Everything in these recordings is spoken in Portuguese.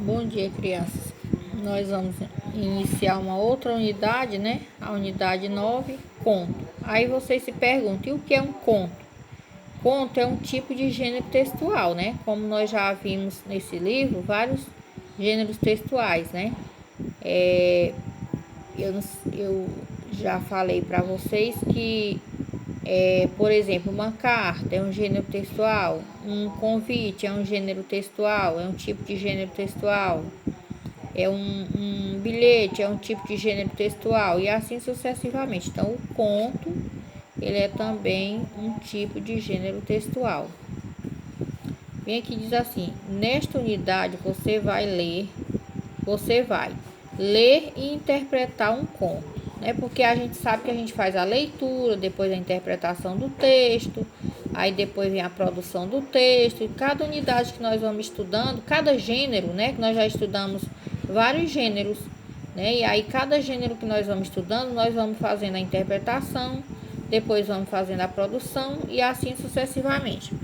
Bom dia, crianças. Nós vamos iniciar uma outra unidade, né? A unidade 9, conto. Aí vocês se perguntam, e o que é um conto? Conto é um tipo de gênero textual, né? Como nós já vimos nesse livro, vários gêneros textuais, né? Eu já falei para vocês que, por exemplo, uma carta é um gênero textual, um convite é um gênero textual, é um tipo de gênero textual. Um bilhete, é um tipo de gênero textual e assim sucessivamente. Então, o conto, ele é também um tipo de gênero textual. Vem aqui, diz assim: nesta unidade você vai ler e interpretar um conto, né? Porque a gente sabe que a gente faz a leitura, depois a interpretação do texto, aí depois vem a produção do texto. E cada unidade que nós vamos estudando, cada gênero, né? Que nós já estudamos vários gêneros, né? E aí cada gênero que nós vamos estudando, nós vamos fazendo a interpretação, depois vamos fazendo a produção e assim sucessivamente.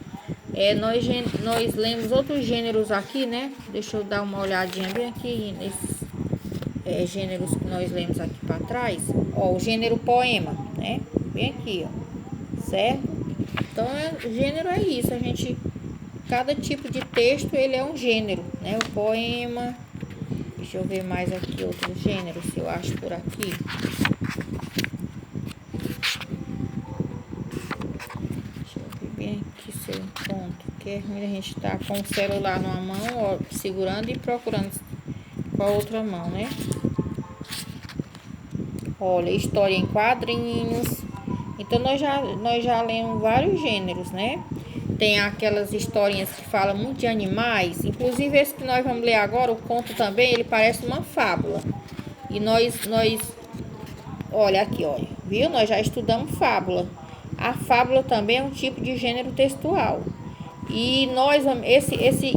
Nós lemos outros gêneros aqui, né? Deixa eu dar uma olhadinha bem aqui nesses gêneros que nós lemos aqui para trás. Ó, o gênero poema, né? Bem aqui, ó. Certo? Então, gênero é isso. Cada tipo de texto, ele é um gênero, né? O poema. Deixa eu ver mais aqui outros gêneros, se eu acho por aqui. Deixa eu ver bem aqui se eu encontro. Porque a gente tá com o celular numa mão, ó, segurando e procurando com a outra mão, né? Olha, história em quadrinhos. Então, nós já lemos vários gêneros, né? Tem aquelas historinhas que falam muito de animais. Inclusive, esse que nós vamos ler agora, o conto também, ele parece uma fábula. E olha aqui, olha, viu? Nós já estudamos fábula. A fábula também é um tipo de gênero textual. E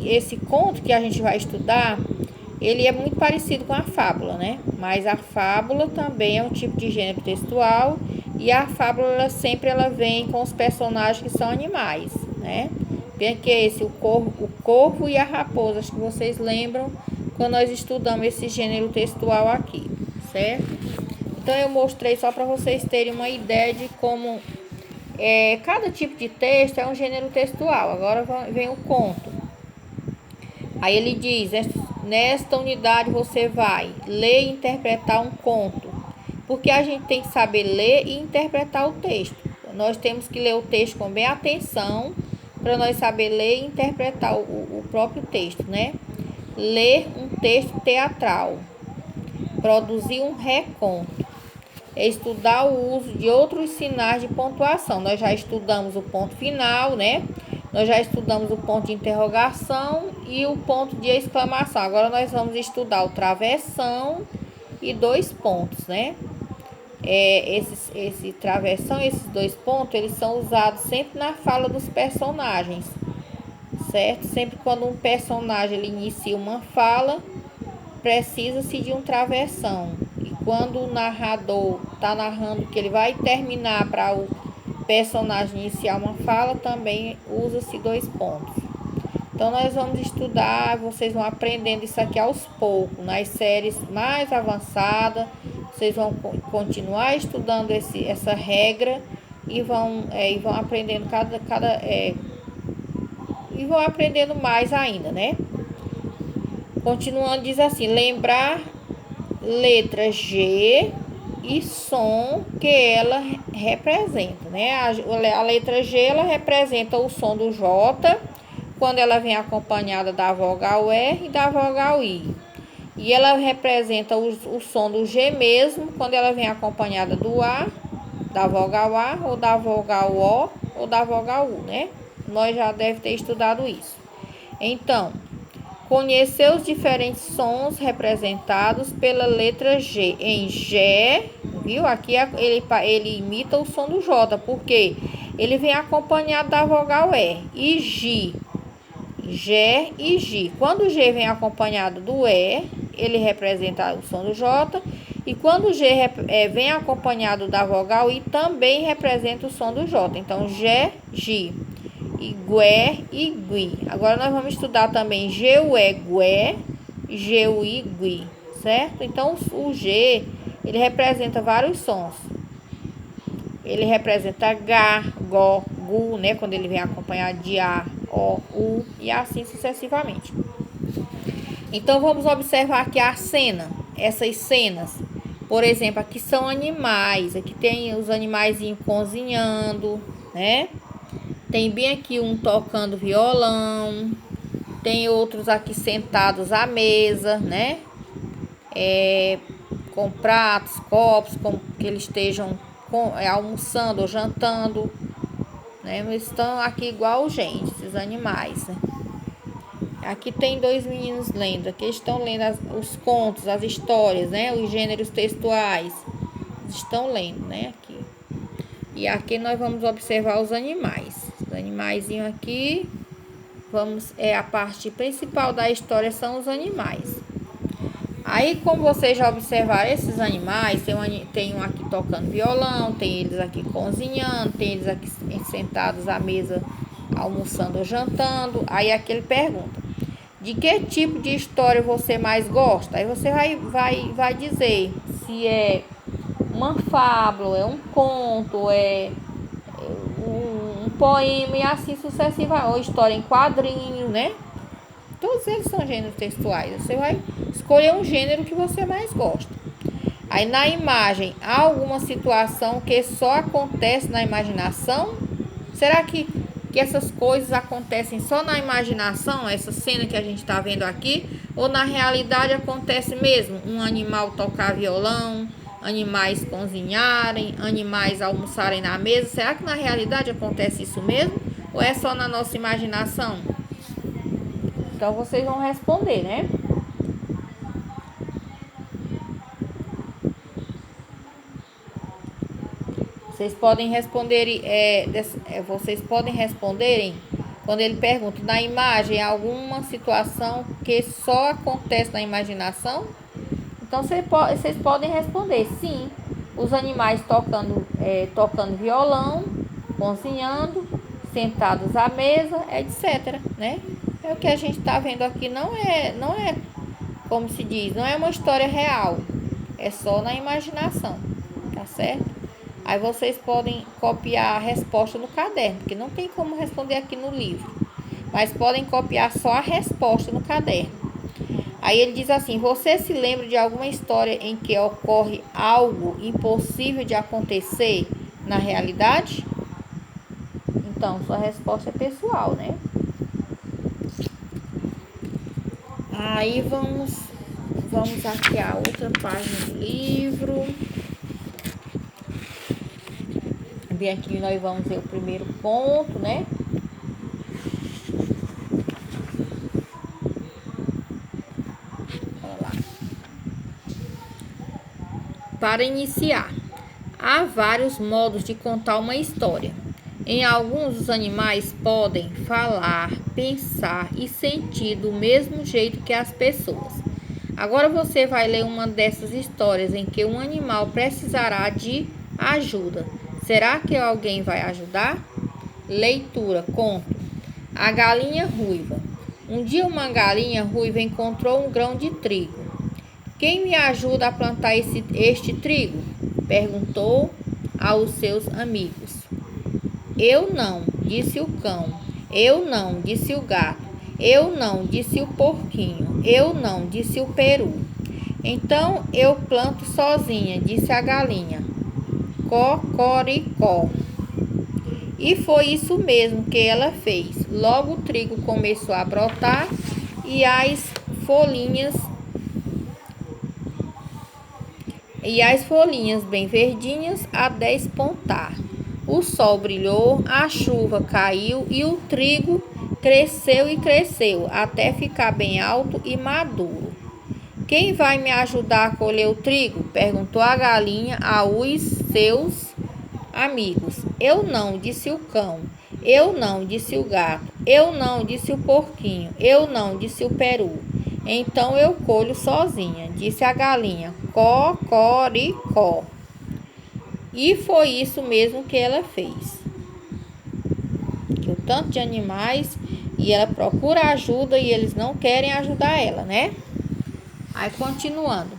esse conto que a gente vai estudar, ele é muito parecido com a fábula, né? Mas a fábula também é um tipo de gênero textual e a fábula ela vem com os personagens que são animais, né? Bem que é esse, o corvo e a raposa, acho que vocês lembram quando nós estudamos esse gênero textual aqui, certo? Então eu mostrei só para vocês terem uma ideia de como cada tipo de texto é um gênero textual. Agora vem o conto. Aí ele diz: nesta unidade você vai ler e interpretar um conto. Porque a gente tem que saber ler e interpretar o texto. Nós temos que ler o texto com bem atenção para nós saber ler e interpretar o próprio texto, né? Ler um texto teatral. Produzir um reconto. Estudar o uso de outros sinais de pontuação. Nós já estudamos o ponto final, né? Nós já estudamos o ponto de interrogação e o ponto de exclamação. Agora nós vamos estudar o travessão e dois pontos, né? Esse travessão, esses dois pontos, eles são usados sempre na fala dos personagens, certo? Sempre quando um personagem ele inicia uma fala, precisa-se de um travessão. E quando o narrador está narrando que ele vai terminar para o personagem iniciar uma fala, também usa-se dois pontos. Então, nós vamos estudar, vocês vão aprendendo isso aqui aos poucos. Nas séries mais avançadas, vocês vão continuar estudando essa regra e vão aprendendo e vão aprendendo mais ainda, né? Continuando, diz assim: lembrar letra G e som que ela representa, né? A letra G, ela representa o som do J quando ela vem acompanhada da vogal R e da vogal I. E ela representa o som do G mesmo quando ela vem acompanhada do A, da vogal A, ou da vogal O, ou da vogal U, né? Nós já devemos ter estudado isso. Então, conhecer os diferentes sons representados pela letra G. Em G, viu? Aqui ele imita o som do J, porque ele vem acompanhado da vogal E. E G. G e G. Quando o G vem acompanhado do E, ele representa o som do J. E quando o G vem acompanhado da vogal I, também representa o som do J. Então, G, G. E Gué e Gui. Agora nós vamos estudar também G, Ué, Gué G, U, I, Gui, certo? Então, o G, ele representa vários sons. Ele representa G, Go, Gu, né? Quando ele vem acompanhado de A, O, U e assim sucessivamente. Então, vamos observar aqui a cena, essas cenas. Por exemplo, aqui são animais, aqui tem os animaizinhos cozinhando, né? Tem bem aqui um tocando violão, tem outros aqui sentados à mesa, né? Com pratos, copos, com que eles estejam almoçando ou jantando, né? Eles estão aqui igual gente, esses animais, né? Aqui tem dois meninos lendo, aqui estão lendo os contos, as histórias, né? Os gêneros textuais, estão lendo, né? Aqui. E aqui nós vamos observar os animais. Os animaizinhos aqui, a parte principal da história são os animais. Aí, como vocês já observaram, esses animais, tem um aqui tocando violão, tem eles aqui cozinhando, tem eles aqui sentados à mesa almoçando ou jantando. Aí aqui ele pergunta: de que tipo de história você mais gosta? Aí você vai dizer se é uma fábula, é um conto, é um poema e assim sucessivamente, ou história em quadrinhos, né? Todos eles são gêneros textuais. Você vai escolher um gênero que você mais gosta. Aí na imagem, há alguma situação que só acontece na imaginação? Será que essas coisas acontecem só na imaginação? Essa cena que a gente está vendo aqui? Ou na realidade acontece mesmo? Um animal tocar violão, animais cozinharem, animais almoçarem na mesa? Será que na realidade acontece isso mesmo? Ou é só na nossa imaginação? Então vocês vão responder, né? Vocês podem responder, vocês podem responderem quando ele pergunta: na imagem, alguma situação que só acontece na imaginação? Então vocês podem responder sim. Os animais tocando violão, cozinhando, sentados à mesa, etc, né? É o que a gente está vendo aqui, não é como se diz, não é uma história real, é só na imaginação, tá certo? Aí vocês podem copiar a resposta no caderno, porque não tem como responder aqui no livro, mas podem copiar só a resposta no caderno. Aí ele diz assim: você se lembra de alguma história em que ocorre algo impossível de acontecer na realidade? Então, sua resposta é pessoal, né? Aí vamos aqui a outra página do livro. Bem, aqui nós vamos ver o primeiro ponto, né? Olha lá. Para iniciar, há vários modos de contar uma história. Em alguns, os animais podem falar, pensar e sentir do mesmo jeito que as pessoas. Agora você vai ler uma dessas histórias em que um animal precisará de ajuda. Será que alguém vai ajudar? Leitura, conto. A galinha ruiva. Um dia uma galinha ruiva encontrou um grão de trigo. Quem me ajuda a plantar este trigo? Perguntou aos seus amigos. Eu não, disse o cão. Eu não, disse o gato. Eu não, disse o porquinho. Eu não, disse o peru. Então eu planto sozinha, disse a galinha. Cocoricó. E foi isso mesmo que ela fez. Logo o trigo começou a brotar e as folhinhas bem verdinhas a despontar. O sol brilhou, a chuva caiu e o trigo cresceu e cresceu até ficar bem alto e maduro. Quem vai me ajudar a colher o trigo? Perguntou a galinha aos seus amigos. Eu não, disse o cão. Eu não, disse o gato. Eu não, disse o porquinho. Eu não, disse o peru. Então eu colho sozinha, disse a galinha. Cocoricó. E foi isso mesmo que ela fez. Que o tanto de animais, e ela procura ajuda e eles não querem ajudar ela, né? Aí continuando.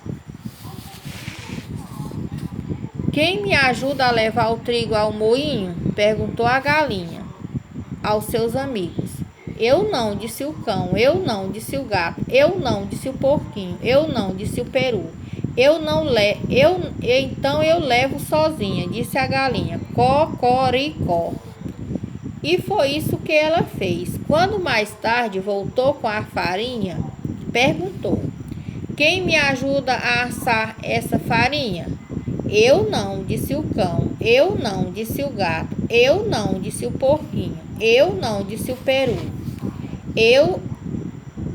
Quem me ajuda a levar o trigo ao moinho? Perguntou a galinha aos seus amigos. Eu não, disse o cão. Eu não, disse o gato. Eu não, disse o porquinho. Eu não, disse o peru. Então eu levo sozinha, disse a galinha. Cocoricó. E foi isso que ela fez. Quando mais tarde voltou com a farinha, perguntou: quem me ajuda a assar essa farinha? Eu não, disse o cão. Eu não, disse o gato. Eu não, disse o porquinho. Eu não, disse o peru.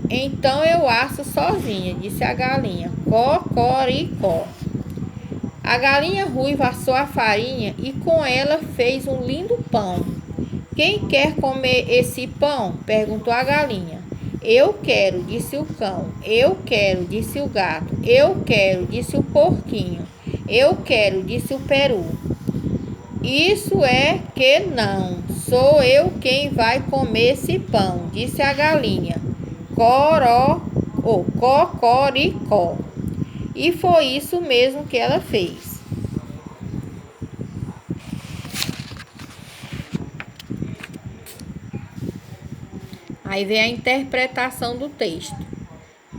Então eu asso sozinha, disse a galinha. Cocoricó. A galinha ruiva assou a farinha e com ela fez um lindo pão. Quem quer comer esse pão? Perguntou a galinha. Eu quero, disse o cão. Eu quero, disse o gato. Eu quero, disse o porquinho. Eu quero, disse o peru. Isso é que não. Sou eu quem vai comer esse pão, disse a galinha. Cocoricó. E foi isso mesmo que ela fez. Aí vem a interpretação do texto.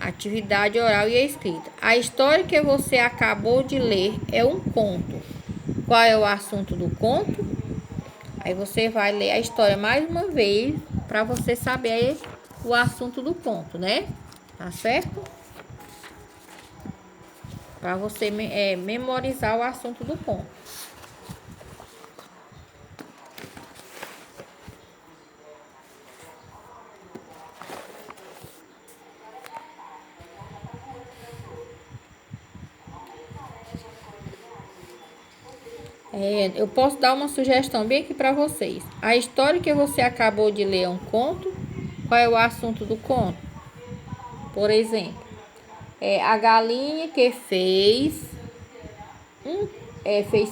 Atividade oral e escrita. A história que você acabou de ler é um conto. Qual é o assunto do conto? Aí você vai ler a história mais uma vez para você saber o assunto do conto, né? Tá certo? Para você memorizar o assunto do conto. Eu posso dar uma sugestão bem aqui para vocês. A história que você acabou de ler é um conto. Qual é o assunto do conto? Por exemplo, a galinha que fez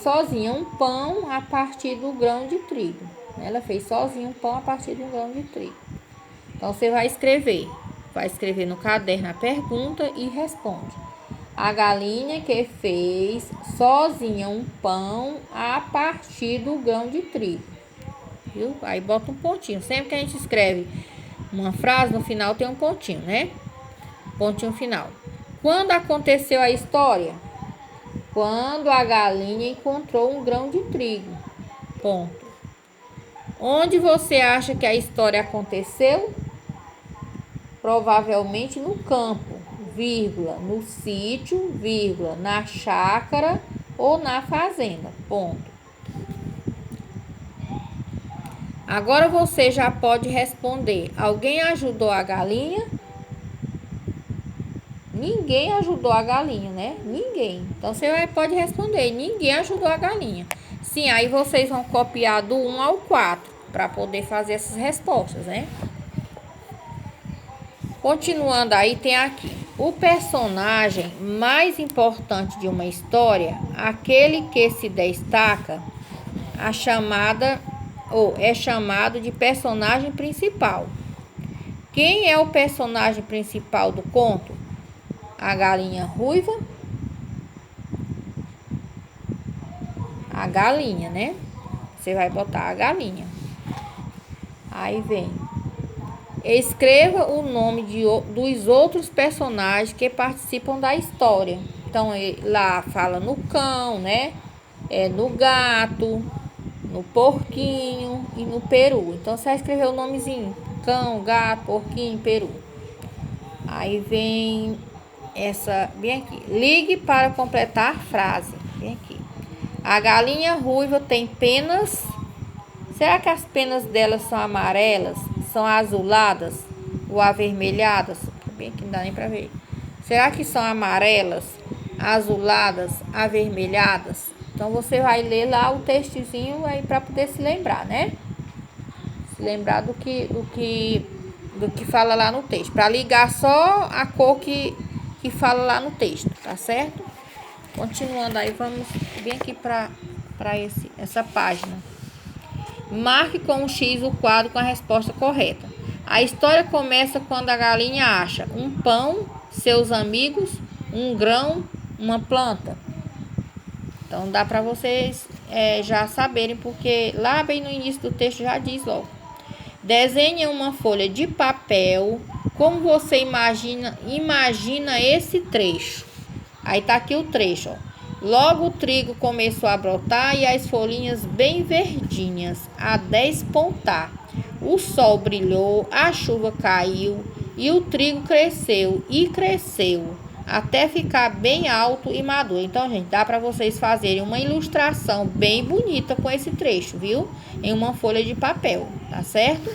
sozinha um pão a partir do grão de trigo. Ela fez sozinha um pão a partir do grão de trigo. Então, você vai escrever no caderno a pergunta e responde. A galinha que fez sozinha um pão a partir do grão de trigo. Viu? Aí bota um pontinho. Sempre que a gente escreve uma frase, no final tem um pontinho, né? Pontinho final. Quando aconteceu a história? Quando a galinha encontrou um grão de trigo. Ponto. Onde você acha que a história aconteceu? Provavelmente no campo, vírgula, no sítio, vírgula, na chácara ou na fazenda. Ponto. Agora você já pode responder. Alguém ajudou a galinha? Ninguém ajudou a galinha, né? Ninguém. Então você pode responder. Ninguém ajudou a galinha. Sim, aí vocês vão copiar do 1 ao 4 para poder fazer essas respostas, né? Continuando aí, tem aqui. O personagem mais importante de uma história, aquele que se destaca, é chamado de personagem principal. Quem é o personagem principal do conto? A galinha ruiva? A galinha, né? Você vai botar a galinha. Aí vem. Escreva o nome dos outros personagens que participam da história. Então, lá fala no cão, né? No gato, no porquinho e no peru. Então, você vai escrever o nomezinho. Cão, gato, porquinho, peru. Aí vem bem aqui. Ligue para completar a frase. Bem aqui. A galinha ruiva tem penas. Será que as penas delas são amarelas? São azuladas ou avermelhadas? Bem aqui, não dá nem para ver. Será que são amarelas, azuladas, avermelhadas? Então, você vai ler lá o textozinho aí para poder se lembrar, né? Se lembrar do que fala lá no texto. Para ligar só a cor que fala lá no texto, tá certo? Continuando aí, vamos bem aqui para essa página. Marque com um X o quadro com a resposta correta. A história começa quando a galinha acha um pão, seus amigos, um grão, uma planta. Então dá para vocês já saberem, porque lá bem no início do texto já diz logo. Desenhe uma folha de papel, como você imagina esse trecho. Aí tá aqui o trecho, ó. Logo o trigo começou a brotar e as folhinhas bem verdinhas a despontar. O sol brilhou, a chuva caiu e o trigo cresceu e cresceu até ficar bem alto e maduro. Então, gente, dá para vocês fazerem uma ilustração bem bonita com esse trecho, viu? Em uma folha de papel, tá certo?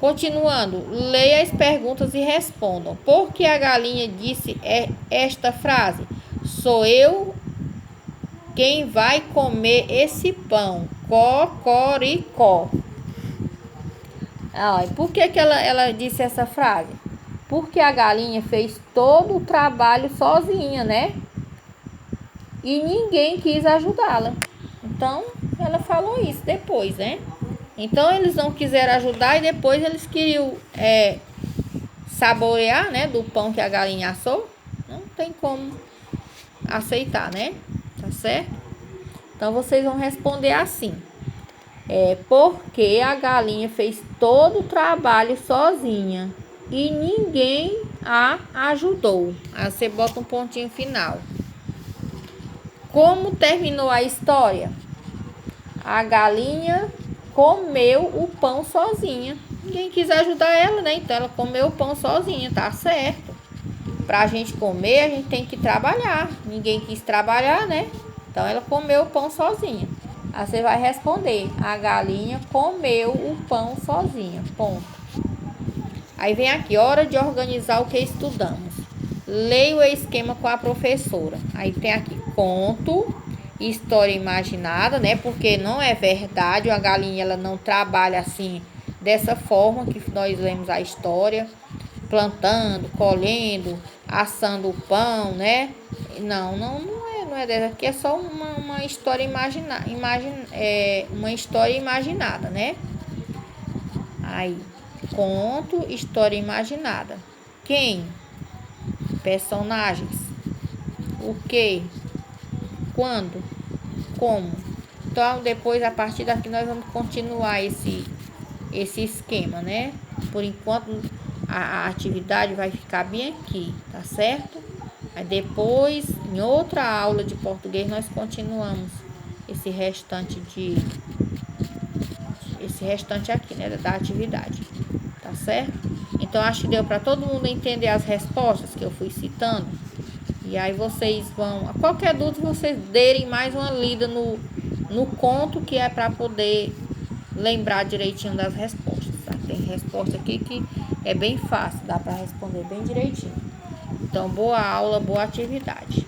Continuando, leia as perguntas e respondam. Por que a galinha disse esta frase? Sou eu quem vai comer esse pão. Cocoricó. Por que ela disse essa frase? Porque a galinha fez todo o trabalho sozinha, né? E ninguém quis ajudá-la. Então, ela falou isso depois, né? Então, eles não quiseram ajudar e depois eles queriam saborear, né? Do pão que a galinha assou. Não tem como aceitar, né? Tá certo? Então, vocês vão responder assim. Porque a galinha fez todo o trabalho sozinha e ninguém a ajudou. Aí você bota um pontinho final. Como terminou a história? A galinha comeu o pão sozinha. Ninguém quis ajudar ela, né? Então ela comeu o pão sozinha, tá certo? Pra gente comer, a gente tem que trabalhar. Ninguém quis trabalhar, né? Então ela comeu o pão sozinha. Aí você vai responder: a galinha comeu o pão sozinha. Ponto. Aí vem aqui, hora de organizar o que estudamos. Leia o esquema com a professora. Aí tem aqui conto, história imaginada, né? Porque não é verdade, a galinha ela não trabalha assim, dessa forma que nós lemos a história, plantando, colhendo, assando o pão, né? Não é dessa. Aqui é só uma história uma história imaginada, né? Aí, conto, história imaginada. Quem? Personagens. O que? Quando? Como? Então, depois, a partir daqui, nós vamos continuar esse esquema, né? Por enquanto, a atividade vai ficar bem aqui, tá certo? Aí depois, em outra aula de português, nós continuamos esse restante aqui, né, da atividade, tá certo? Então, acho que deu para todo mundo entender as respostas que eu fui citando. E aí vocês vão, a qualquer dúvida, vocês derem mais uma lida no conto, que é para poder lembrar direitinho das respostas, tá? Tem resposta aqui que é bem fácil, dá para responder bem direitinho. Então, boa aula, boa atividade.